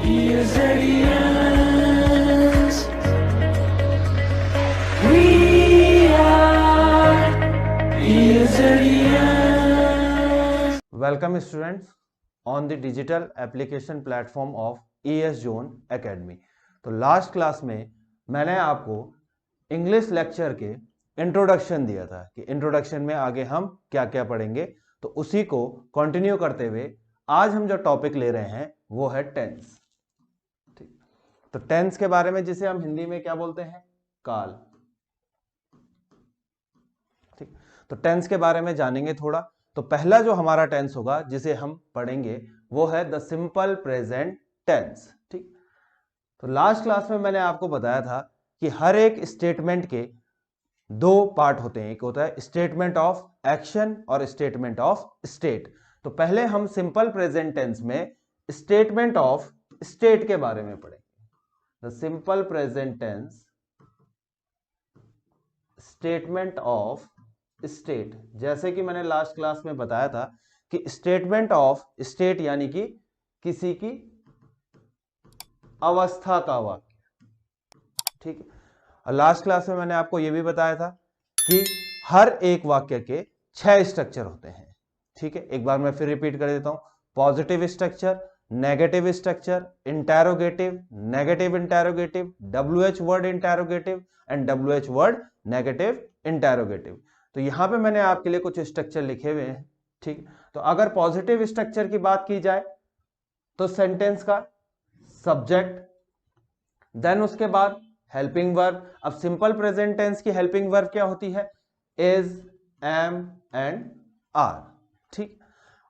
Ears and ears. We are ears and ears. Welcome students on the digital application platform of ES Zone Academy। तो last class में मैंने आपको English lecture के introduction दिया था कि इंट्रोडक्शन में आगे हम क्या क्या पढ़ेंगे, तो उसी को कंटिन्यू करते हुए आज हम जो टॉपिक ले रहे हैं वो है टेंस। ठीक, तो टेंस के बारे में जिसे हम हिंदी में क्या बोलते हैं, काल। ठीक, तो टेंस के बारे में जानेंगे थोड़ा। तो पहला जो हमारा टेंस होगा जिसे हम पढ़ेंगे वो है द सिंपल प्रेजेंट टेंस। ठीक, तो लास्ट क्लास में मैंने आपको बताया था कि हर एक स्टेटमेंट के दो पार्ट होते हैं, एक होता है स्टेटमेंट ऑफ एक्शन और स्टेटमेंट ऑफ स्टेट। तो पहले हम सिंपल प्रेजेंट टेंस में स्टेटमेंट ऑफ स्टेट के बारे में पढ़ेंगे। The simple present tense statement of state. जैसे कि मैंने लास्ट क्लास में बताया था कि स्टेटमेंट ऑफ स्टेट यानी कि किसी की अवस्था का वाक्य। ठीक है, और लास्ट क्लास में मैंने आपको यह भी बताया था कि हर एक वाक्य के 6 स्ट्रक्चर होते हैं। ठीक है, एक बार मैं फिर रिपीट कर देता हूं। Positive structure, negative structure, interrogative, negative interrogative, WH word interrogative and WH word negative interrogative. तो यहां पे मैंने आपके लिए कुछ स्ट्रक्चर लिखे हुए हैं। ठीक, तो अगर पॉजिटिव स्ट्रक्चर की बात की जाए तो सेंटेंस का सब्जेक्ट, देन उसके बाद हेल्पिंग वर्ब। अब सिंपल प्रेजेंट टेंस की हेल्पिंग वर्ब क्या होती है, इज, एम एंड आर। ठीक,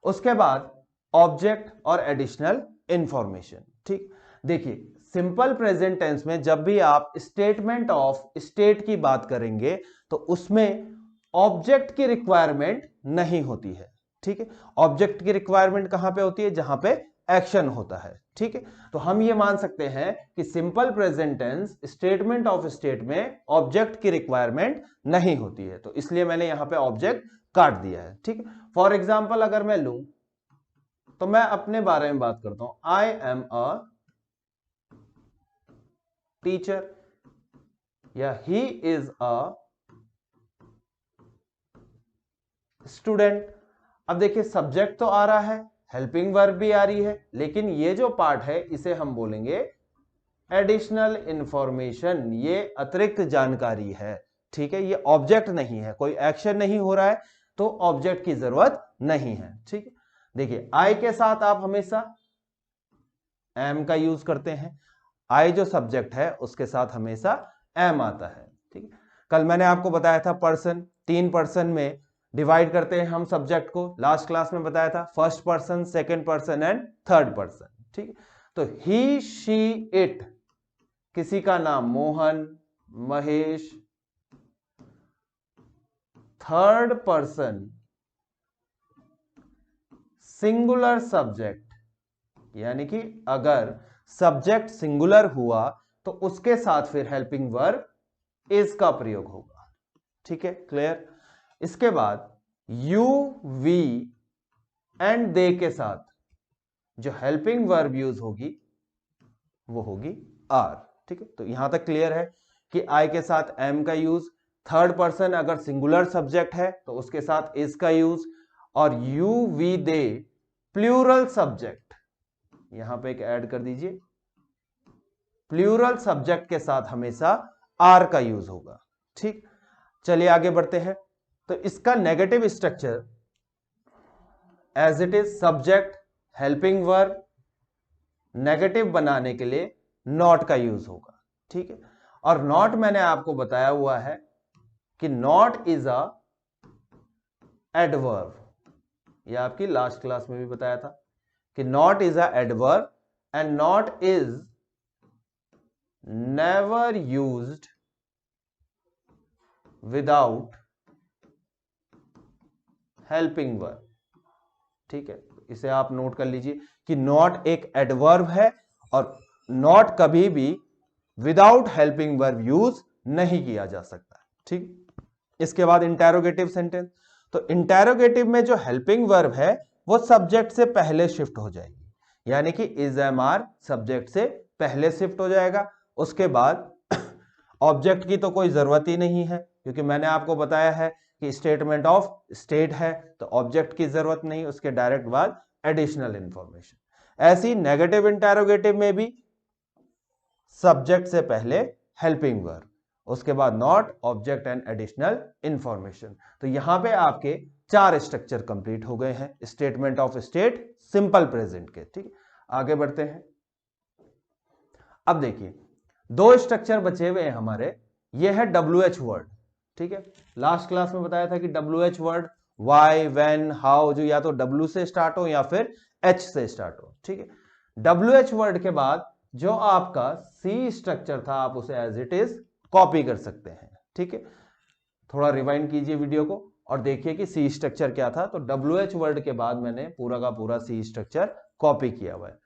उसके बाद ऑब्जेक्ट और एडिशनल इंफॉर्मेशन। ठीक, देखिए सिंपल प्रेजेंट टेंस में जब भी आप स्टेटमेंट ऑफ स्टेट की बात करेंगे तो उसमें ऑब्जेक्ट की रिक्वायरमेंट नहीं होती है। ठीक है, ऑब्जेक्ट की रिक्वायरमेंट कहां पे होती है, जहां पे एक्शन होता है। ठीक है, तो हम ये मान सकते हैं कि simple present tense statement of state में ऑब्जेक्ट की रिक्वायरमेंट नहीं होती है, तो इसलिए मैंने यहां पे ऑब्जेक्ट काट दिया है। ठीक है, फॉर एग्जांपल अगर मैं लूं तो मैं अपने बारे में बात करता हूं, आई एम अ टीचर या ही इज अ स्टूडेंट। अब देखिए सब्जेक्ट तो आ रहा है, हेल्पिंग वर्ब भी आ रही है, लेकिन ये जो पार्ट है इसे हम बोलेंगे एडिशनल इंफॉर्मेशन। ये अतिरिक्त जानकारी है। ठीक है, ये ऑब्जेक्ट नहीं है, कोई एक्शन नहीं हो रहा है तो ऑब्जेक्ट की जरूरत नहीं है। ठीक है, देखिए आई के साथ आप हमेशा एम का यूज करते हैं। आई जो सब्जेक्ट है उसके साथ हमेशा एम आता है। ठीक है, कल मैंने आपको बताया था पर्सन, 3 पर्सन में डिवाइड करते हैं हम सब्जेक्ट को। लास्ट क्लास में बताया था first person, second person and third person. ठीक है, तो ही, शी, इट, किसी का नाम Mohan, Mahesh, third person singular subject, यानी कि अगर सब्जेक्ट सिंगुलर हुआ तो उसके साथ फिर हेल्पिंग वर्ब इज का प्रयोग होगा। ठीक है, क्लियर। इसके बाद यू, वी एंड दे के साथ जो हेल्पिंग वर्ब यूज होगी वो होगी आर। ठीक है, तो यहां तक क्लियर है कि आई के साथ एम का यूज, थर्ड पर्सन अगर सिंगुलर सब्जेक्ट है तो उसके साथ इज का यूज, और you, we, they plural subject, यहां पे एक ऐड कर दीजिए, प्लूरल सब्जेक्ट के साथ हमेशा आर का यूज होगा। ठीक, चलिए आगे बढ़ते हैं। तो इसका negative structure as it is subject, helping verb, negative बनाने के लिए नॉट का यूज होगा। ठीक है, और नॉट मैंने आपको बताया हुआ है कि नॉट इज अ एडवर्ब। यह आपकी लास्ट क्लास में भी बताया था कि not is a adverb and not is never used without helping verb. ठीक है, इसे आप नोट कर लीजिए कि नॉट एक एडवर्ब है और नॉट कभी भी विदाउट हेल्पिंग वर्ब यूज नहीं किया जा सकता। ठीक, इसके बाद इंटैरोगेटिव सेंटेंस। तो इंटैरोगेटिव में जो हेल्पिंग वर्ब है वो सब्जेक्ट से पहले शिफ्ट हो जाएगी, यानी कि इज एम आर सब्जेक्ट से पहले शिफ्ट हो जाएगा। उसके बाद ऑब्जेक्ट की तो कोई जरूरत ही नहीं है, क्योंकि मैंने आपको बताया है कि स्टेटमेंट ऑफ स्टेट है, तो ऑब्जेक्ट की जरूरत नहीं। उसके डायरेक्ट बाद एडिशनल इंफॉर्मेशन। ऐसी नेगेटिव इंटेरोगेटिव में भी सब्जेक्ट से पहले हेल्पिंग वर्ब, उसके बाद not, object and additional information. तो यहां पे आपके 4 स्ट्रक्चर कंप्लीट हो गए हैं statement of state simple present के। ठीक है, आगे बढ़ते हैं। अब देखिए 2 स्ट्रक्चर बचे हुए हैं हमारे। ये है WH वर्ड। ठीक है, लास्ट क्लास में बताया था कि WH word Y, when, how, जो या तो W से स्टार्ट हो या फिर H से स्टार्ट हो। ठीक है, WH वर्ड के बाद जो आपका C स्ट्रक्चर था आप उसे एज इट इज कॉपी कर सकते हैं। ठीक है, थोड़ा रिवाइंड कीजिए वीडियो को और देखिए कि C स्ट्रक्चर क्या था। तो WH वर्ड के बाद मैंने पूरा का पूरा C स्ट्रक्चर कॉपी किया हुआ है।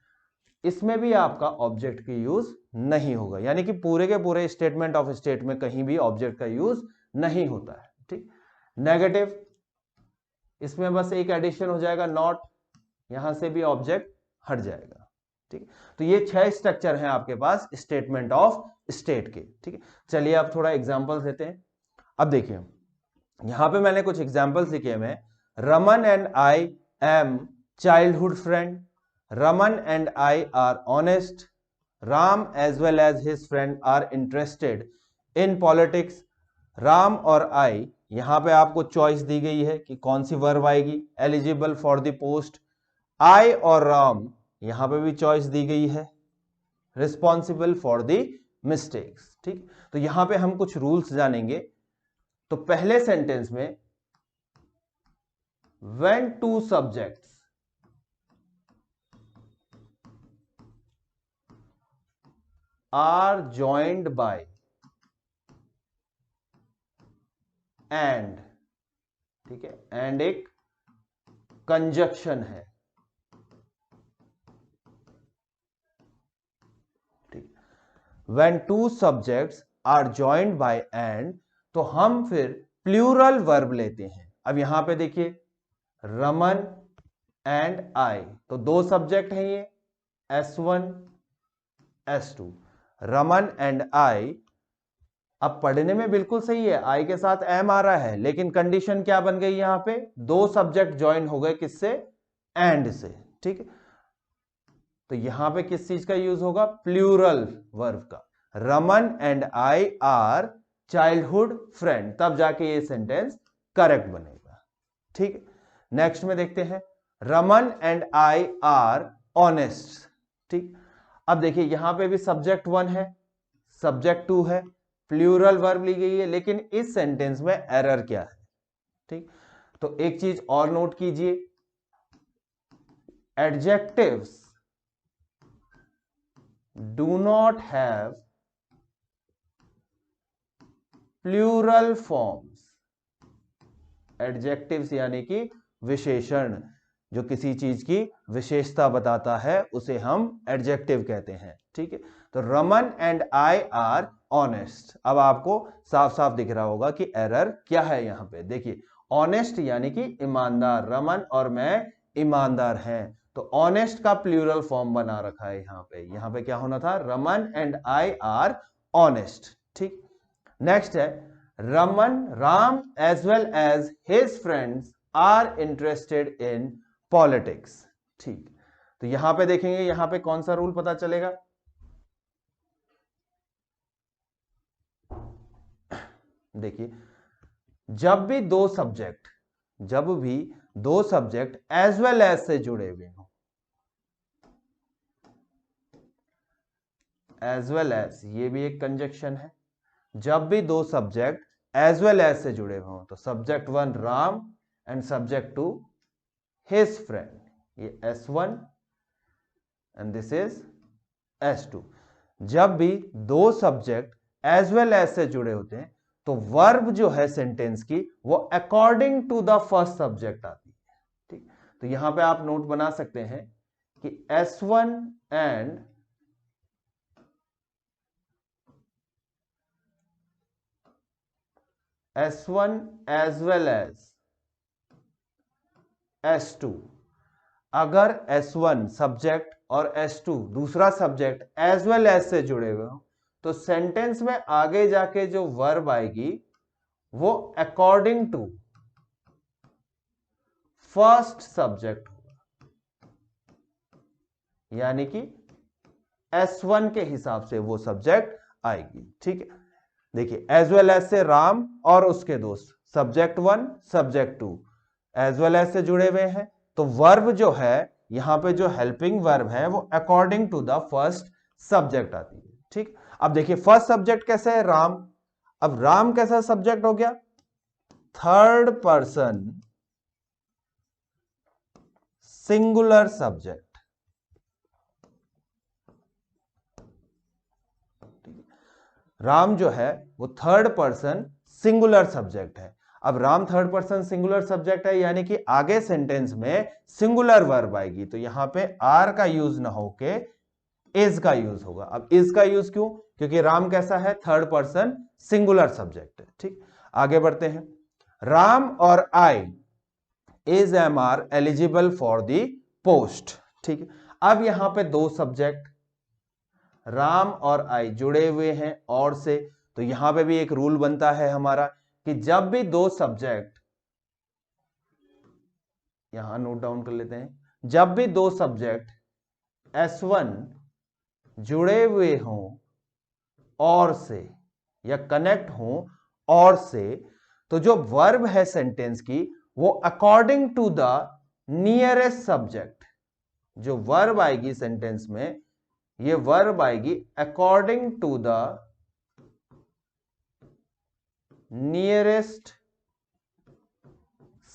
इसमें भी आपका ऑब्जेक्ट की यूज नहीं होगा, यानी कि पूरे के पूरे स्टेटमेंट ऑफ स्टेट में कहीं भी ऑब्जेक्ट का यूज नहीं होता है। ठीक, नेगेटिव, इसमें बस एक एडिशन हो जाएगा नॉट, यहां से भी ऑब्जेक्ट हट जाएगा। ठीक, तो ये 6 स्ट्रक्चर हैं आपके पास स्टेटमेंट ऑफ स्टेट के। ठीक है, चलिए अब थोड़ा एग्जांपल्स देते हैं। अब देखिए यहां पे मैंने कुछ एग्जांपल्स लिखे हुए हैं। Raman and I am childhood friend, Raman and I are honest. Ram as well as his friend are interested in politics. Ram और I, यहां पे आपको चॉइस दी गई है कि कौन सी वर्ब आएगी eligible for the post. I और राम यहां पे भी चॉइस दी गई है रिस्पॉन्सिबल फॉर द मिस्टेक्स। ठीक, तो यहां पे हम कुछ रूल्स जानेंगे। तो पहले सेंटेंस में when two subjects are joined by and, ठीक है, एंड एक कंजक्शन है। ठीक, when two subjects are joined by and, तो हम फिर प्लूरल वर्ब लेते हैं। अब यहां पे देखिए रमन एंड आई, तो 2 सब्जेक्ट हैं ये S1 S2। रमन एंड आई, अब पढ़ने में बिल्कुल सही है, आई के साथ एम आ रहा है, लेकिन कंडीशन क्या बन गई यहां पे, 2 सब्जेक्ट ज्वाइन हो गए किससे, एंड से। ठीक है, तो यहां पे किस चीज का यूज होगा, प्लूरल वर्ब का। Raman and I our childhood friend, तब जाके ये सेंटेंस करेक्ट बनेगा। ठीक है, नेक्स्ट में देखते हैं Raman and I are honest. ठीक, अब देखिए यहां पे भी सब्जेक्ट 1 है, सब्जेक्ट 2 है, प्लूरल वर्ब ली गई है, लेकिन इस सेंटेंस में एरर क्या है। ठीक, तो एक चीज और नोट कीजिए, adjectives do not have plural forms. Adjectives यानी कि विशेषण, जो किसी चीज की विशेषता बताता है उसे हम एडजेक्टिव कहते हैं। ठीक है, तो Raman and I are honest. अब आपको साफ साफ दिख रहा होगा कि एरर क्या है यहां पे। देखिए ऑनेस्ट यानी कि ईमानदार, रमन और मैं ईमानदार हैं, तो ऑनेस्ट का प्लूरल फॉर्म बना रखा है यहां पे क्या होना था, Raman and I are honest. ठीक, नेक्स्ट है Raman, Ram as well as his friends are interested in politics. ठीक, तो यहां पे देखेंगे यहां पे कौन सा रूल पता चलेगा, देखिए जब भी दो सब्जेक्ट एज वेल एज से जुड़े हुए हो, एज वेल एज ये भी एक कंजक्शन है, जब भी 2 सब्जेक्ट एज वेल एज से जुड़े हुए हो, तो subject 1 Ram and subject 2 his friend, ये S1 and this is S2। जब भी 2 सब्जेक्ट एज वेल एज से जुड़े होते हैं तो वर्ब जो है सेंटेंस की वो according to the first subject आती है। ठीक, तो यहां पे आप नोट बना सकते हैं कि S1 and S1 as well as S2, अगर S1 सब्जेक्ट और S2 दूसरा सब्जेक्ट एज वेल एज से जुड़े हुए हो, तो सेंटेंस में आगे जाके जो वर्ब आएगी वो अकॉर्डिंग टू फर्स्ट सब्जेक्ट होगा, यानी कि S1 के हिसाब से वो सब्जेक्ट आएगी। ठीक है, देखिए एज वेल एज से राम और उसके दोस्त, subject 1 subject 2 as well as से जुड़े हुए हैं, तो वर्ब जो है यहां पे जो हेल्पिंग वर्ब है वो according to the first subject आती है। ठीक, अब देखिए फर्स्ट सब्जेक्ट कैसे है, राम। अब राम कैसा सब्जेक्ट हो गया, third person singular subject. Ram जो है वो थर्ड पर्सन सिंगुलर सब्जेक्ट है। अब Ram third person singular subject है, यानी कि आगे सेंटेंस में सिंगुलर वर्ब आएगी, तो यहां पे आर का यूज ना होके इज का यूज होगा। अब इज का यूज क्यों, क्योंकि राम कैसा है, थर्ड पर्सन सिंगुलर सब्जेक्ट है। ठीक, आगे बढ़ते हैं। राम और I is am are eligible for the post. ठीक है, अब यहां पे दो सब्जेक्ट राम और आई जुड़े हुए हैं और से, तो यहां पे भी एक रूल बनता है हमारा कि जब भी दो सब्जेक्ट, यहां नोट डाउन कर लेते हैं, जब भी दो सब्जेक्ट S1 जुड़े हुए हों और से या कनेक्ट हों और से, तो जो वर्ब है सेंटेंस की वो according to the nearest subject, जो वर्ब आएगी सेंटेंस में ये वर्ब आएगी according to the nearest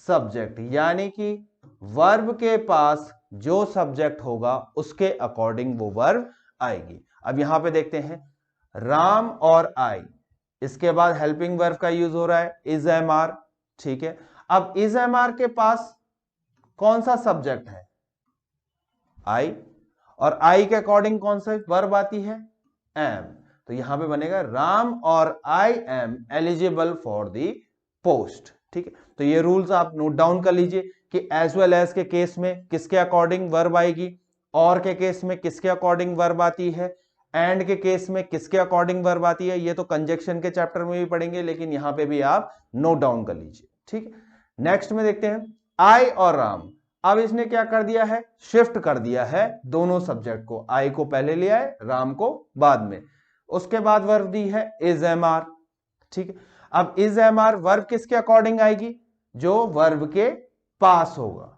subject, यानी कि वर्ब के पास जो सब्जेक्ट होगा उसके अकॉर्डिंग वो वर्ब आएगी। अब यहां पे देखते हैं राम और आई, इसके बाद हेल्पिंग वर्ब का यूज हो रहा है इज एम आर। ठीक है, अब इज एम आर के पास कौन सा सब्जेक्ट है, आई, और आई के अकॉर्डिंग कौन सा वर्ब आती है, एम, तो यहां पे बनेगा राम और I am eligible for the post. ठीक है, तो ये रूल्स आप नोट डाउन कर लीजिए कि एज वेल एज के केस में किसके अकॉर्डिंग वर्ब आएगी, और के केस में किसके अकॉर्डिंग वर्ब आती है, एंड के केस में किसके अकॉर्डिंग वर्ब आती है। ये तो कंजक्शन के चैप्टर में भी पढ़ेंगे, लेकिन यहां पे भी आप नोट डाउन कर लीजिए। ठीक है, नेक्स्ट में देखते हैं आई और राम। अब इसने क्या कर दिया है, शिफ्ट कर दिया है दोनों सब्जेक्ट को, आई को पहले लिया है राम को बाद में, उसके बाद वर्ब दी है इज एम आर। ठीक है, अब इज एम आर वर्ब किसके अकॉर्डिंग आएगी, जो वर्ब के पास होगा।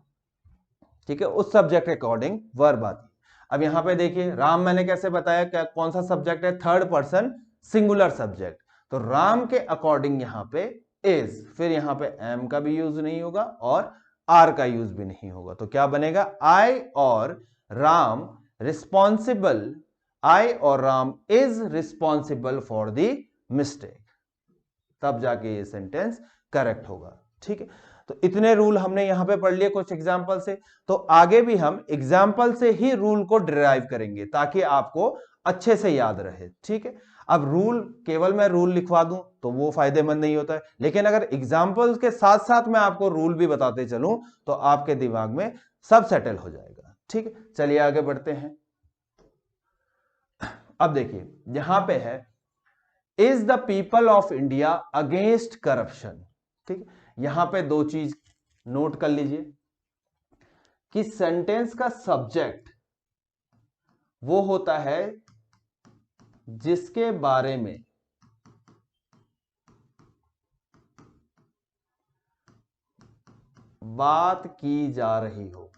ठीक है, उस सब्जेक्ट के अकॉर्डिंग वर्ब आती है। अब यहां पे देखिए राम मैंने कैसे बताया, क्या कौन सा सब्जेक्ट है, थर्ड पर्सन सिंगुलर सब्जेक्ट, तो राम के अकॉर्डिंग यहां पे इज, फिर यहां पे एम का भी यूज नहीं होगा और आर का यूज भी नहीं होगा, तो क्या बनेगा, आई और राम रिस्पॉन्सिबल, आई और Ram is responsible for the mistake, तब जाके ये सेंटेंस करेक्ट होगा। ठीक है, तो इतने रूल हमने यहां पे पढ़ लिए कुछ एग्जाम्पल से, तो आगे भी हम एग्जाम्पल से ही रूल को डिराइव करेंगे ताकि आपको अच्छे से याद रहे। ठीक है, अब रूल केवल मैं रूल लिखवा दूं तो वो फायदेमंद नहीं होता है, लेकिन अगर एग्जाम्पल्स के साथ साथ मैं आपको रूल भी बताते चलूं तो आपके दिमाग में सब सेटल हो जाएगा। ठीक है, चलिए आगे बढ़ते हैं। अब देखिए यहां पे है is the people of India against corruption. ठीक, यहां पे दो चीज नोट कर लीजिए कि सेंटेंस का सब्जेक्ट वो होता है जिसके बारे में बात की जा रही हो।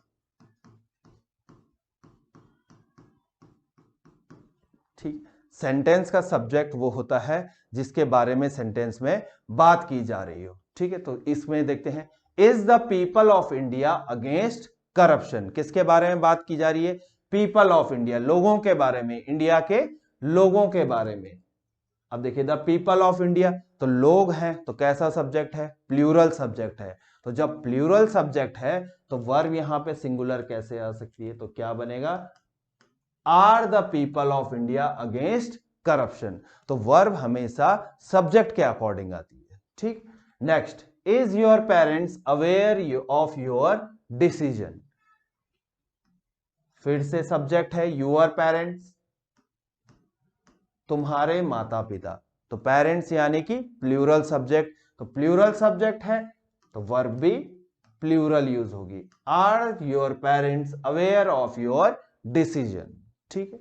ठीक, सेंटेंस का सब्जेक्ट वो होता है जिसके बारे में सेंटेंस में बात की जा रही हो। ठीक है, तो इसमें देखते हैं is the people of India against corruption, किसके बारे में बात की जा रही है, पीपल ऑफ इंडिया, लोगों के बारे में, इंडिया के लोगों के बारे में। अब देखिए द पीपल ऑफ इंडिया, तो लोग हैं, तो कैसा सब्जेक्ट है, प्लूरल सब्जेक्ट है, तो जब प्लूरल सब्जेक्ट है तो वर्ब यहां पे सिंगुलर कैसे आ सकती है, तो क्या बनेगा, are the people of India against corruption, तो वर्ब हमेशा सब्जेक्ट के अकॉर्डिंग आती है। ठीक, next is your parents aware of your decision, फिर से सब्जेक्ट है योर पेरेंट्स, तुम्हारे माता पिता, तो पेरेंट्स यानी कि प्लूरल सब्जेक्ट, तो प्लूरल सब्जेक्ट है तो वर्ब भी प्लूरल यूज होगी। Are your parents aware of your decision, ठीक है।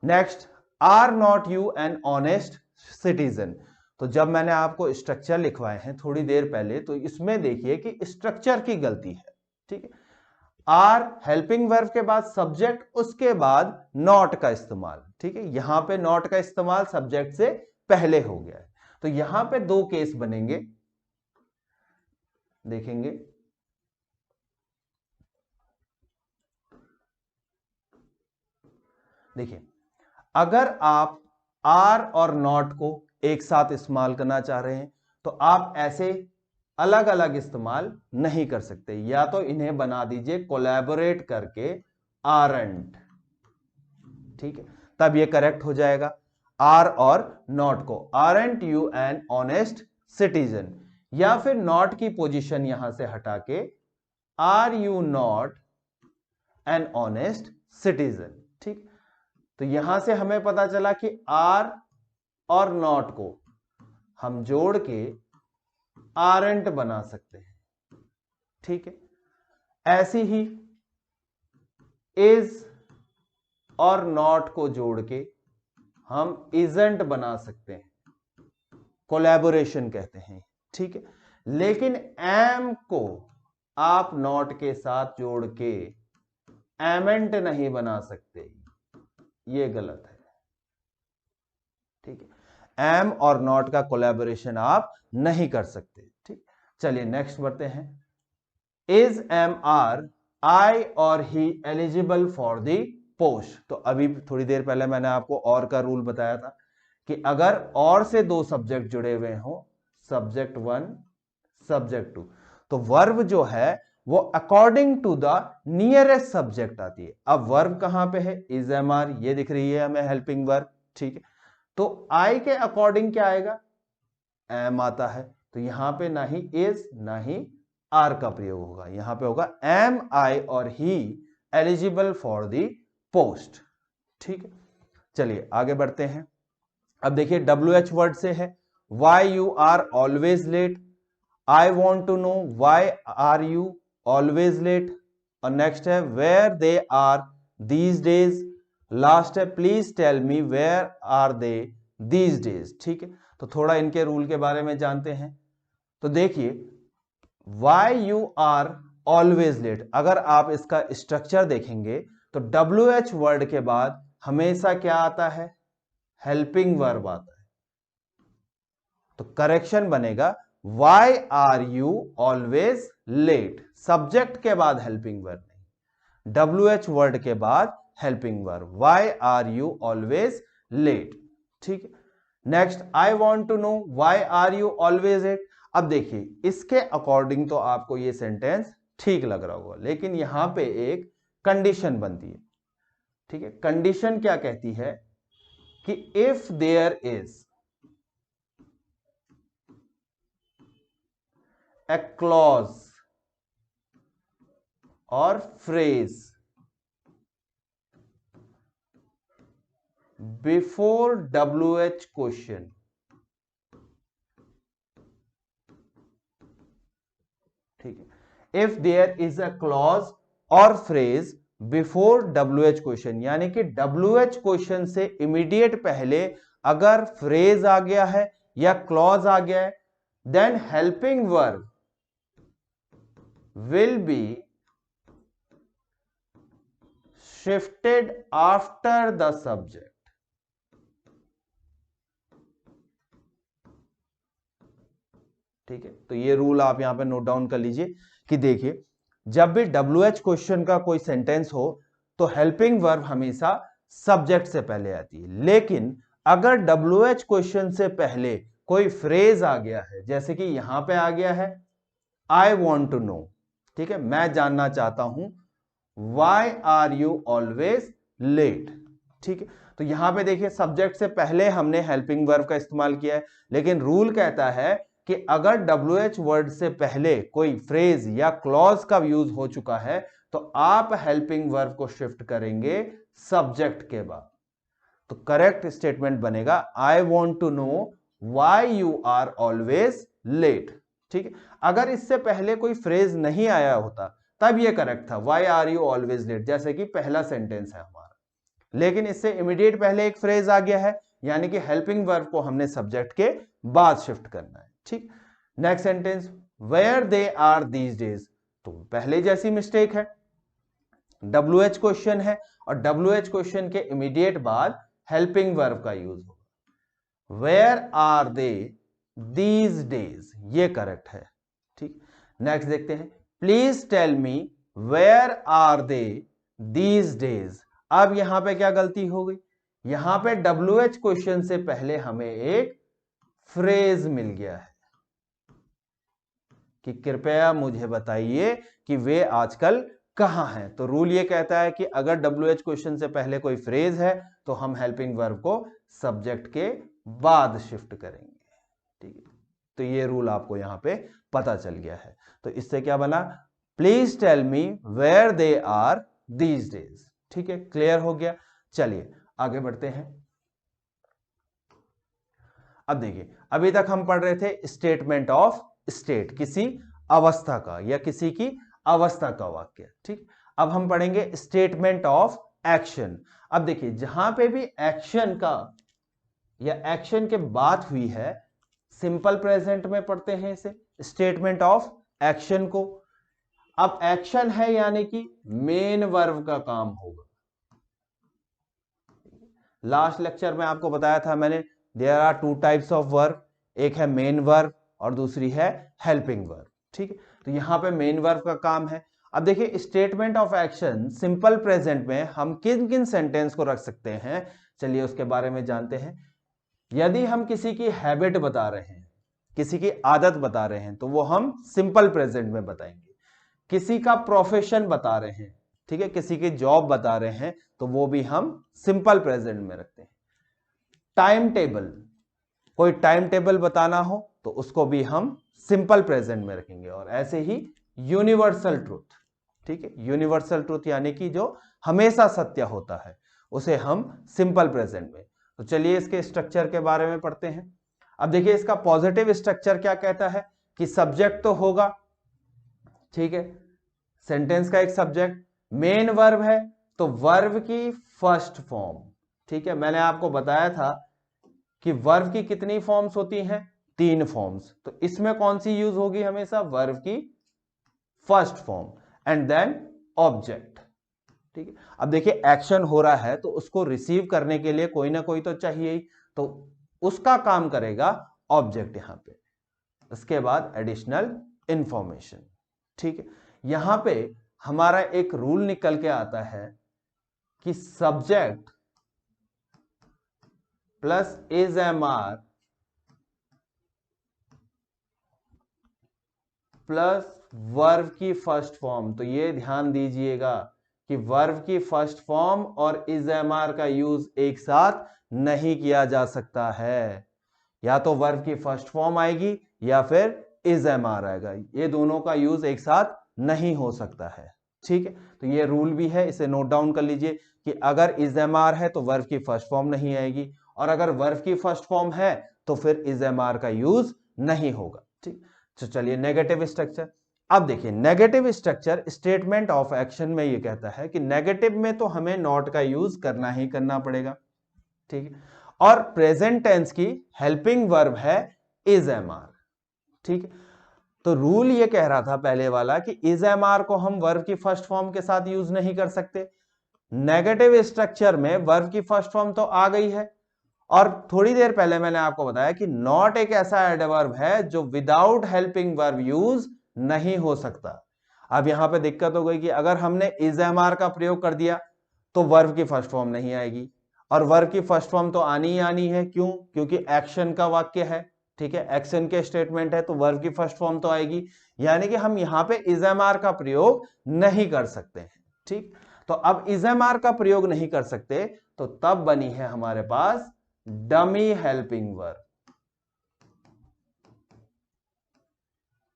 Next, are not you an honest citizen, तो जब मैंने आपको स्ट्रक्चर लिखवाए हैं थोड़ी देर पहले, तो इसमें देखिए कि स्ट्रक्चर की गलती है, ठीक है। आर हेल्पिंग वर्ब के बाद सब्जेक्ट, उसके बाद नॉट का इस्तेमाल, ठीक है। यहां पे नॉट का इस्तेमाल सब्जेक्ट से पहले हो गया है, तो यहां पे दो केस बनेंगे, देखेंगे। देखिए, अगर आप आर और नॉट को एक साथ इस्तेमाल करना चाह रहे हैं तो आप ऐसे अलग अलग इस्तेमाल नहीं कर सकते, या तो इन्हें बना दीजिए कोलैबोरेट करके आरंट, ठीक है, तब ये करेक्ट हो जाएगा। आर और नॉट को, aren't you an honest citizen, या फिर नॉट की पोजीशन यहां से हटा के are you not an honest citizen, ठीक। तो यहां से हमें पता चला कि आर और नॉट को हम जोड़ के आरंट बना सकते हैं, ठीक है। ऐसी ही इज और नॉट को जोड़ के हम इजंट बना सकते हैं, कोलैबोरेशन कहते हैं, ठीक है। लेकिन एम को आप नॉट के साथ जोड़ के एमेंट नहीं बना सकते, ये गलत है, ठीक है। एम और नॉट का कोलैबोरेशन आप नहीं कर सकते, ठीक। चलिए नेक्स्ट बढ़ते हैं। इज एम आर आई और ही एलिजिबल फॉर द पोस्ट, तो अभी थोड़ी देर पहले मैंने आपको और का रूल बताया था कि अगर और से दो सब्जेक्ट जुड़े हुए हो, सब्जेक्ट वन सब्जेक्ट टू, तो वर्ब जो है वो according to the nearest subject आती है। अब वर्ब कहां पे है, इज एम आर, ये दिख रही है हमें हेल्पिंग वर्ब, ठीक है। तो आई के अकॉर्डिंग क्या आएगा, एम आता है, तो यहां पे ना ही इज ना ही आर का प्रयोग होगा, यहां पे होगा एम आई और ही एलिजिबल फॉर द पोस्ट, ठीक है। चलिए आगे बढ़ते हैं। अब देखिए WH वर्ड से है, why you are always late, I want to know why are you always late, और नेक्स्ट है where they are these days, last है please tell me where are they these days, ठीक है। तो थोड़ा इनके रूल के बारे में जानते हैं। तो देखिए why you are always late, अगर आप इसका स्ट्रक्चर देखेंगे तो WH वर्ड के बाद हमेशा क्या आता है, हेल्पिंग वर्ब आता है, तो करेक्शन बनेगा why are you always late, subject के बाद हेल्पिंग वर्ब नहीं, WH वर्ड के बाद helping verb, why are you always late, ठीक है। Next, I want to know why are you always late, अब देखिए इसके अकॉर्डिंग तो आपको ये सेंटेंस ठीक लग रहा होगा, लेकिन यहां पे एक कंडीशन बनती है, ठीक है। कंडीशन क्या कहती है कि if there is a clause or phrase before WH question, ठीक है। If there is a clause और फ्रेज बिफोर WH क्वेश्चन, यानी कि WH क्वेश्चन से इमीडिएट पहले अगर फ्रेज आ गया है या क्लॉज आ गया है, then helping verb will be shifted after the subject, ठीक है। तो ये रूल आप यहां पे नोट डाउन कर लीजिए कि देखिए जब भी WH क्वेश्चन का कोई सेंटेंस हो तो हेल्पिंग वर्ब हमेशा सब्जेक्ट से पहले आती है, लेकिन अगर WH क्वेश्चन से पहले कोई फ्रेज आ गया है, जैसे कि यहां पे आ गया है आई वॉन्ट टू नो, ठीक है, मैं जानना चाहता हूं why are you always late, ठीक है। तो यहां पे देखिए सब्जेक्ट से पहले हमने हेल्पिंग वर्ब का इस्तेमाल किया है, लेकिन रूल कहता है कि अगर WH वर्ड से पहले कोई फ्रेज या क्लॉज का यूज हो चुका है तो आप हेल्पिंग वर्ब को शिफ्ट करेंगे सब्जेक्ट के बाद। तो करेक्ट स्टेटमेंट बनेगा I want to know why you are always late. ठीक है, अगर इससे पहले कोई फ्रेज नहीं आया होता तब ये करेक्ट था, why are you always late, जैसे कि पहला सेंटेंस है हमारा। लेकिन इससे इमीडिएट पहले एक फ्रेज आ गया है, यानी कि हेल्पिंग वर्ब को हमने सब्जेक्ट के बाद शिफ्ट करना है। ठीक, next sentence where they are these days, तो पहले जैसी मिस्टेक है, WH क्वेश्चन है और WH क्वेश्चन के इमीडिएट बाद हेल्पिंग वर्ब का यूज होगा। Where are they these days, ये करेक्ट है। ठीक, नेक्स्ट देखते हैं please tell me where are they these days. अब यहां पे क्या गलती हो गई, यहां पे WH क्वेश्चन से पहले हमें एक फ्रेज मिल गया है कि कृपया मुझे बताइए कि वे आजकल कहां हैं। तो रूल ये कहता है कि अगर WH क्वेश्चन से पहले कोई फ्रेज है तो हम हेल्पिंग वर्ब को सब्जेक्ट के बाद शिफ्ट करेंगे। ठीक है, तो ये रूल आपको यहां पे पता चल गया है। तो इससे क्या बना, please tell me where they are these days. ठीक है, क्लियर हो गया। चलिए आगे बढ़ते हैं। अब देखिए, अभी तक हम पढ़ रहे थे स्टेटमेंट ऑफ स्टेट, किसी अवस्था का या किसी की अवस्था का वाक्य। ठीक, अब हम पढ़ेंगे स्टेटमेंट ऑफ एक्शन। अब देखिए, जहां पे भी एक्शन का या एक्शन के बात हुई है, सिंपल प्रेजेंट में पढ़ते हैं इसे, स्टेटमेंट ऑफ एक्शन को। अब एक्शन है यानी कि मेन वर्ब का काम होगा। लास्ट लेक्चर में आपको बताया था मैंने, there are two types of verb, एक है मेन वर्ब और दूसरी है हेल्पिंग वर्ब। ठीक है, तो यहां पे मेन वर्ब का काम है। अब देखिए, statement of action simple present में हम किन किन सेंटेंस को रख सकते हैं, चलिए उसके बारे में जानते हैं। यदि हम किसी की हैबिट बता रहे हैं, किसी की आदत बता रहे हैं, तो वो हम सिंपल प्रेजेंट में बताएंगे। किसी का प्रोफेशन बता रहे हैं, ठीक है, किसी की जॉब बता रहे हैं, तो वो भी हम सिंपल प्रेजेंट में रखते हैं। टाइम टेबल, कोई टाइम टेबल बताना हो तो उसको भी हम सिंपल प्रेजेंट में रखेंगे। और ऐसे ही यूनिवर्सल ट्रूथ, ठीक है, यूनिवर्सल ट्रूथ यानी कि जो हमेशा सत्य होता है, उसे हम सिंपल प्रेजेंट में। तो चलिए इसके स्ट्रक्चर के बारे में पढ़ते हैं। अब देखिए, इसका पॉजिटिव स्ट्रक्चर क्या कहता है कि सब्जेक्ट तो होगा, ठीक है, सेंटेंस का एक सब्जेक्ट, मेन वर्ब है तो वर्ब की फर्स्ट फॉर्म। ठीक है, मैंने आपको बताया था कि वर्ब की कितनी फॉर्म्स होती हैं, 3 फॉर्म्स। तो इसमें कौन सी यूज होगी, हमेशा वर्ब की first form and then object. ठीक है, अब देखिए एक्शन हो रहा है तो उसको रिसीव करने के लिए कोई ना कोई तो चाहिए ही, तो उसका काम करेगा ऑब्जेक्ट यहां पे। उसके बाद एडिशनल इंफॉर्मेशन। ठीक है, यहां पे हमारा एक रूल निकल के आता है कि subject plus is am are plus verb की फर्स्ट फॉर्म। तो ये ध्यान दीजिएगा कि वर्ब की फर्स्ट फॉर्म और इज एम आर का यूज एक साथ नहीं किया जा सकता है। या तो वर्ब की फर्स्ट फॉर्म आएगी या फिर इज एम आर आएगा, ये दोनों का यूज एक साथ नहीं हो सकता है। ठीक है, तो ये रूल भी है, इसे नोट डाउन कर लीजिए कि अगर इज एम आर है तो वर्ब की फर्स्ट फॉर्म नहीं आएगी, और अगर वर्ब की फर्स्ट फॉर्म है तो फिर इज एम आर का यूज नहीं होगा। ठीक, तो चलिए नेगेटिव स्ट्रक्चर। अब देखिए, negative structure statement of action में ये कहता है कि नेगेटिव में तो हमें नॉट का यूज करना ही करना पड़ेगा। ठीक है, और प्रेजेंट टेंस की हेल्पिंग वर्ब है इज एम आर। ठीक है, तो रूल ये कह रहा था पहले वाला कि इज एम आर को हम वर्ब की फर्स्ट फॉर्म के साथ यूज नहीं कर सकते। नेगेटिव स्ट्रक्चर में वर्ब की फर्स्ट फॉर्म तो आ गई है, और थोड़ी देर पहले मैंने आपको बताया कि नॉट एक ऐसा एडवर्ब है जो विदाउट हेल्पिंग वर्ब यूज नहीं हो सकता। अब यहां पे दिक्कत हो गई कि अगर हमने इज एम आर का प्रयोग कर दिया तो वर्ब की फर्स्ट फॉर्म नहीं आएगी, और वर्ब की फर्स्ट फॉर्म तो आनी ही आनी है। क्यों? क्योंकि एक्शन का वाक्य है। ठीक है, एक्शन के स्टेटमेंट है तो वर्ब की फर्स्ट फॉर्म तो आएगी, यानी कि हम यहां पे इज एम आर का प्रयोग नहीं कर सकते हैं। ठीक, तो अब इज एम आर का प्रयोग नहीं कर सकते तो तब बनी है हमारे पास डमी हेल्पिंग वर्ब।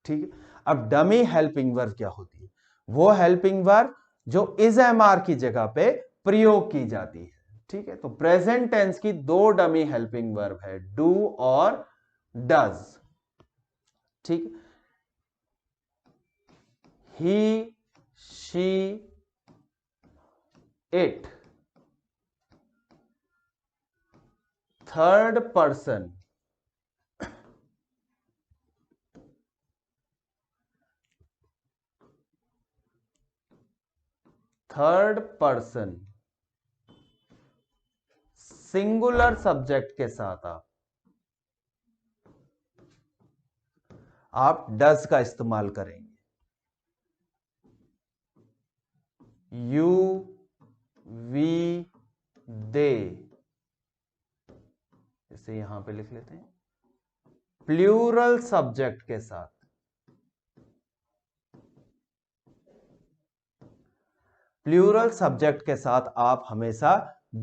ठीक है, अब डमी हेल्पिंग वर्ब क्या होती है? वो हेल्पिंग वर्ब जो इज एम आर की जगह पे प्रयोग की जाती है। ठीक है, तो प्रेजेंट टेंस की दो डमी हेल्पिंग वर्ब है, डू और डज। ठीक, he, she, it. Third person, third person singular subject के साथ आप डज का इस्तेमाल करेंगे। यू, वी, दे, इसे यहां पे लिख लेते हैं। प्लूरल सब्जेक्ट के साथ, प्लूरल सब्जेक्ट के साथ आप हमेशा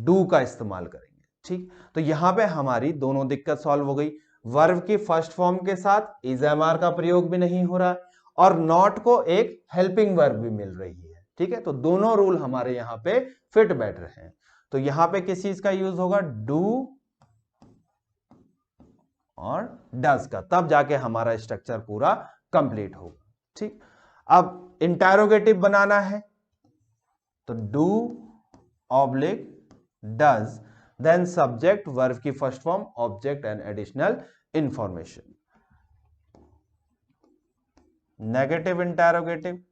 डू का इस्तेमाल करेंगे। ठीक, तो यहां पे हमारी दोनों दिक्कत सॉल्व हो गई। वर्ब की फर्स्ट फॉर्म के साथ इज एम आर का प्रयोग भी नहीं हो रहा और नॉट को एक हेल्पिंग वर्ब भी मिल रही है। ठीक है, तो दोनों रूल हमारे यहां पे फिट बैठ रहे हैं। तो यहां पे किस चीज का यूज होगा, डू और डज का, तब जाके हमारा स्ट्रक्चर पूरा कंप्लीट होगा। ठीक, अब इंटरोगेटिव बनाना है तो do oblique does, then subject, verb की first form, object and additional information. Negative interrogative,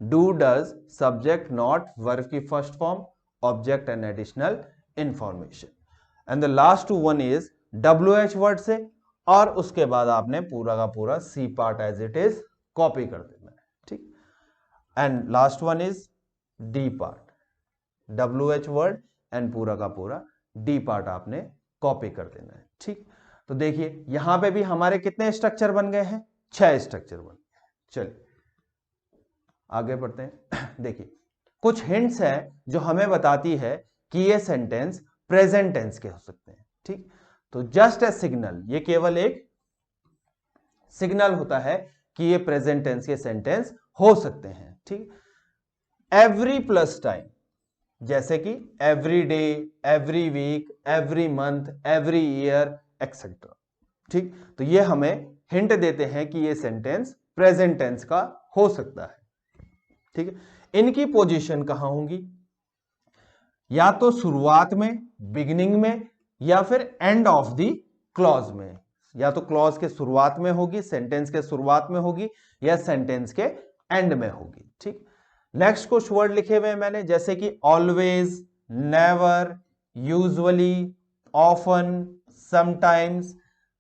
do does, subject not, verb की first form, object and additional information. And the last one is WH word से, और उसके बाद आपने पूरा का पूरा C part as it is copy कर देना है। ठीक, and last one is D part, WH word and पूरा का पूरा डी पार्ट आपने कॉपी कर देना है। ठीक, तो देखिए यहां पे भी हमारे कितने स्ट्रक्चर बन गए हैं, 6 स्ट्रक्चर बन गए हैं। चलिए आगे बढ़ते हैं। देखिए कुछ हिंट्स हैं जो हमें बताती है कि ये सेंटेंस प्रेजेंट टेंस के हो सकते हैं। ठीक, तो जस्ट ए सिग्नल, ये केवल एक सिग्नल होता है कि ये प्रेजेंट टेंस के सेंटेंस हो सकते हैं। ठीक, एवरी प्लस टाइम, जैसे कि every day, every week, every month, every year etcetera. ठीक, तो ये हमें हिंट देते हैं कि ये सेंटेंस प्रेजेंट टेंस का हो सकता है। ठीक है, इनकी पोजीशन कहां होंगी, या तो शुरुआत में, बिगिनिंग में, या फिर एंड ऑफ द क्लॉज में। या तो क्लॉज के शुरुआत में होगी, सेंटेंस के शुरुआत में होगी, या सेंटेंस के एंड में होगी। ठीक, नेक्स्ट कुछ वर्ड लिखे हुए हैं मैंने, जैसे कि always, never, usually, often, sometimes.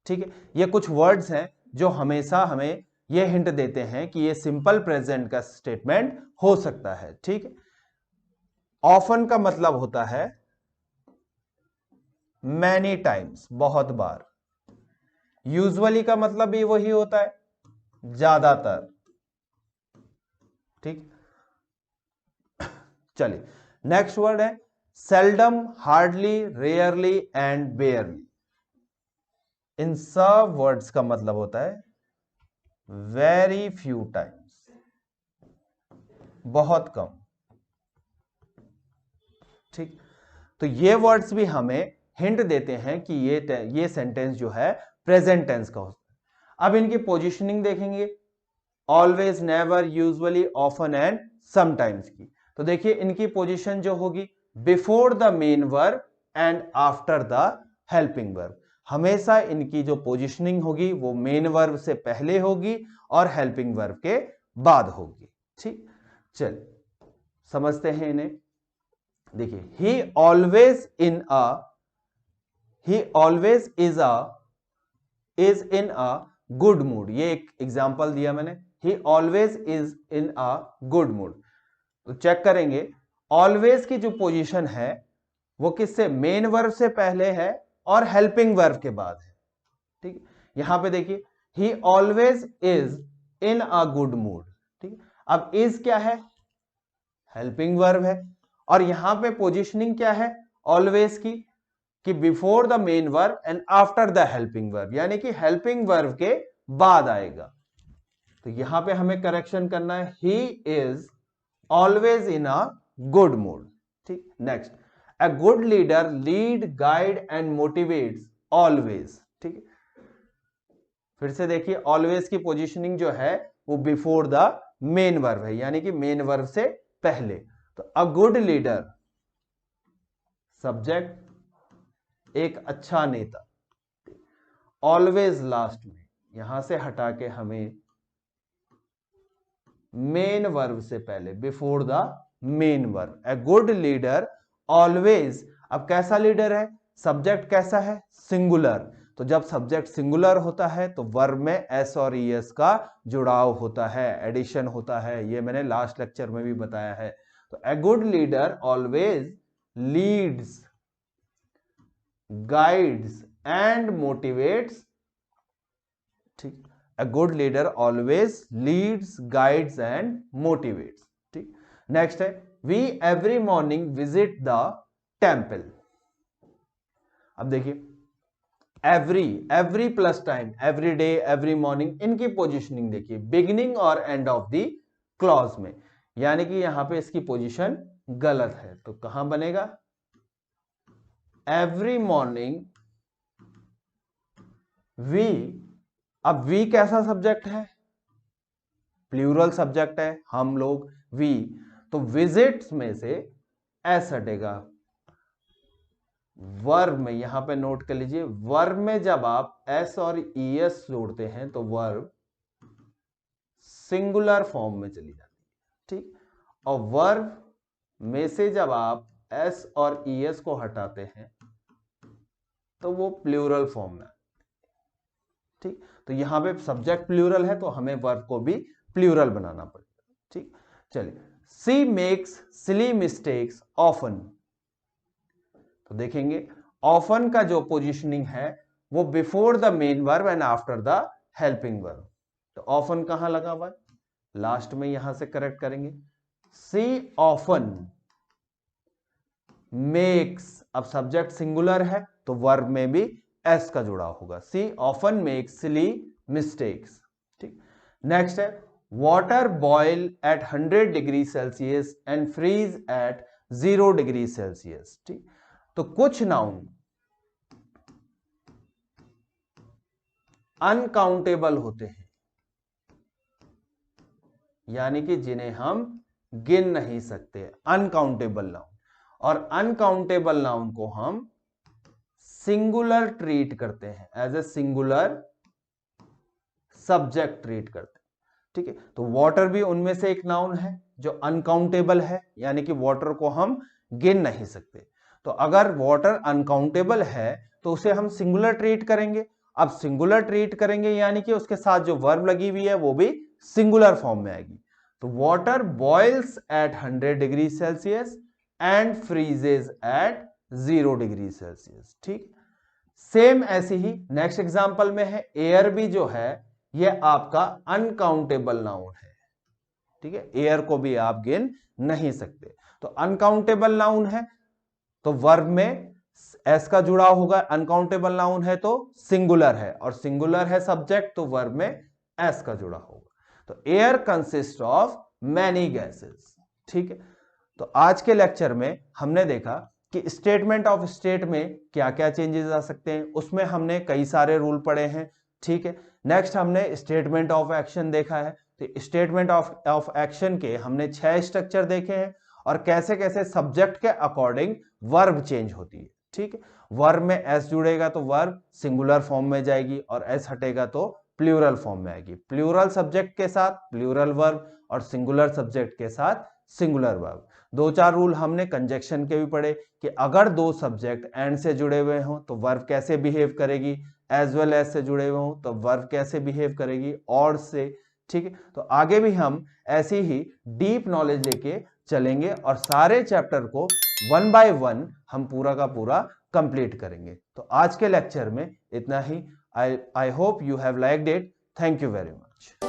ठीक है, ये कुछ वर्ड्स हैं जो हमेशा हमें ये हिंट देते हैं कि ये सिंपल प्रेजेंट का स्टेटमेंट हो सकता है। ठीक है, ऑफन का मतलब होता है मैनी टाइम्स, बहुत बार। यूजुअली का मतलब भी वही होता है, ज्यादातर। ठीक, चलिए नेक्स्ट वर्ड है seldom, hardly, rarely and barely. इन सब वर्ड्स का मतलब होता है वेरी फ्यू टाइम्स, बहुत कम। ठीक, तो ये वर्ड्स भी हमें हिंट देते हैं कि ये सेंटेंस जो है प्रेजेंट टेंस का होता है। अब इनकी पोजीशनिंग देखेंगे, always, never, usually, often and sometimes की। तो देखिए इनकी पोजीशन जो होगी, before the main verb and after the helping verb. हमेशा इनकी जो पोजीशनिंग होगी वो मेन वर्ब से पहले होगी और हेल्पिंग वर्ब के बाद होगी। ठीक, चल समझते हैं इन्हें। देखिए ही always is in a good mood, ये एक एग्जांपल दिया मैंने, ही always is in a good mood. तो चेक करेंगे ऑलवेज की जो पोजीशन है वो किससे, मेन वर्ब से पहले है और हेल्पिंग वर्ब के बाद है। ठीक, यहां पे देखिए ही always is in a good mood. ठीक, अब इज क्या है, हेल्पिंग वर्ब है, और यहां पे पोजीशनिंग क्या है ऑलवेज की, कि before the main verb and after the helping verb, यानी कि हेल्पिंग वर्ब के बाद आएगा। तो यहां पे हमें करेक्शन करना है, he is always in a good mood. ठीक, next, a good leader lead guide and motivates always. ठीक है, फिर से देखिए, ऑलवेज की पोजीशनिंग जो है वो बिफोर द मेन वर्ब है, यानी कि मेन वर्ब से पहले। तो अ गुड लीडर सब्जेक्ट, एक अच्छा नेता, ऑलवेज लास्ट में, यहां से हटा के हमें मेन वर्ब से पहले, before the main verb, a good leader always. अब कैसा लीडर है, सब्जेक्ट कैसा है, सिंगुलर। तो जब सब्जेक्ट सिंगुलर होता है तो वर्ब में एस और ईएस का जुड़ाव होता है, एडिशन होता है, ये मैंने लास्ट लेक्चर में भी बताया है। तो a good leader always leads, guides and motivates. ठीक, a good leader always leads, guides and motivates। ठीक, नेक्स्ट है, we every morning visit the temple। अब देखिए, every plus time, every day, every morning, इनकी पोजीशनिंग देखिए beginning और end of the clause में, यानी कि यहां पे इसकी पोजीशन गलत है। तो कहां बनेगा, एवरी मॉर्निंग वी। अब वी कैसा सब्जेक्ट है, प्लूरल सब्जेक्ट है, हम लोग वी, तो विजिट्स में से एस हटेगा। वर्ब में यहां पे नोट कर लीजिए, वर्ब में जब आप एस और ईएस जोड़ते हैं तो वर्ब सिंगुलर फॉर्म में चली जाती है। ठीक, और वर्ब में से जब आप एस और ईएस को हटाते हैं तो वो प्लूरल फॉर्म में। ठीक, तो यहां पे सब्जेक्ट प्लूरल है तो हमें वर्ब को भी प्लूरल बनाना पड़ेगा। ठीक, चलिए, सी मेक्स सिली मिस्टेक्स ऑफन। तो देखेंगे ऑफन का जो पोजीशनिंग है वो before the main verb and after the helping verb. तो ऑफन कहां लगा हुआ है, लास्ट में, यहां से करेक्ट करेंगे। सी ऑफन मेक्स, अब सब्जेक्ट सिंगुलर है तो वर्ब में भी एस का जुड़ा होगा, she often makes silly mistakes. ठीक, नेक्स्ट है, water boil at 100 degree Celsius and freeze at 0 degree Celsius. ठीक, तो कुछ नाउन अनकाउंटेबल होते हैं, यानी कि जिन्हें हम गिन नहीं सकते, अनकाउंटेबल नाउन। और अनकाउंटेबल नाउन को हम सिंगुलर ट्रीट करते हैं, as a singular subject treat करते हैं। ठीक है, तो वाटर भी उनमें से एक नाउन है जो अनकाउंटेबल है, यानी कि वाटर को हम गिन नहीं सकते। तो अगर वाटर अनकाउंटेबल है तो उसे हम सिंगुलर ट्रीट करेंगे। अब सिंगुलर ट्रीट करेंगे यानी कि उसके साथ जो वर्ब लगी हुई है वो भी सिंगुलर फॉर्म में आएगी। तो water boils at 100 degree Celsius and freezes at 0 degree Celsius. ठीक, सेम ऐसी ही नेक्स्ट एग्जांपल में है, एयर भी जो है ये आपका अनकाउंटेबल नाउन है। ठीक है, एयर को भी आप गिन नहीं सकते। तो अनकाउंटेबल नाउन है तो वर्ब में एस का जुड़ा होगा, अनकाउंटेबल नाउन है तो सिंगुलर है, और सिंगुलर है सब्जेक्ट तो वर्ब में एस का जुड़ा होगा। तो air consist of many gases. ठीक है, तो आज के लेक्चर में हमने देखा कि स्टेटमेंट ऑफ स्टेट में क्या क्या चेंजेस आ सकते हैं, उसमें हमने कई सारे रूल पढ़े हैं। ठीक है, नेक्स्ट हमने स्टेटमेंट ऑफ एक्शन देखा है। तो स्टेटमेंट ऑफ एक्शन के हमने 6 स्ट्रक्चर देखे हैं और कैसे कैसे सब्जेक्ट के अकॉर्डिंग वर्ब चेंज होती है। ठीक है, वर्ब में एस जुड़ेगा तो वर्ब सिंगुलर फॉर्म में जाएगी और एस हटेगा तो प्लूरल फॉर्म में आएगी। प्लूरल सब्जेक्ट के साथ प्लूरल वर्ब और सिंगुलर सब्जेक्ट के साथ सिंगुलर वर्ब। 2-4 रूल हमने कंजक्शन के भी पढ़े कि अगर दो सब्जेक्ट एंड से जुड़े हुए हों तो वर्ब कैसे बिहेव करेगी, एज वेल एज से जुड़े हुए हों तो वर्ब कैसे बिहेव करेगी, और से। ठीक है, तो आगे भी हम ऐसी ही डीप नॉलेज लेके चलेंगे और सारे चैप्टर को 1 बाय 1 हम पूरा का पूरा कंप्लीट करेंगे। तो आज के लेक्चर में इतना ही। I hope you have liked it. Thank you very much.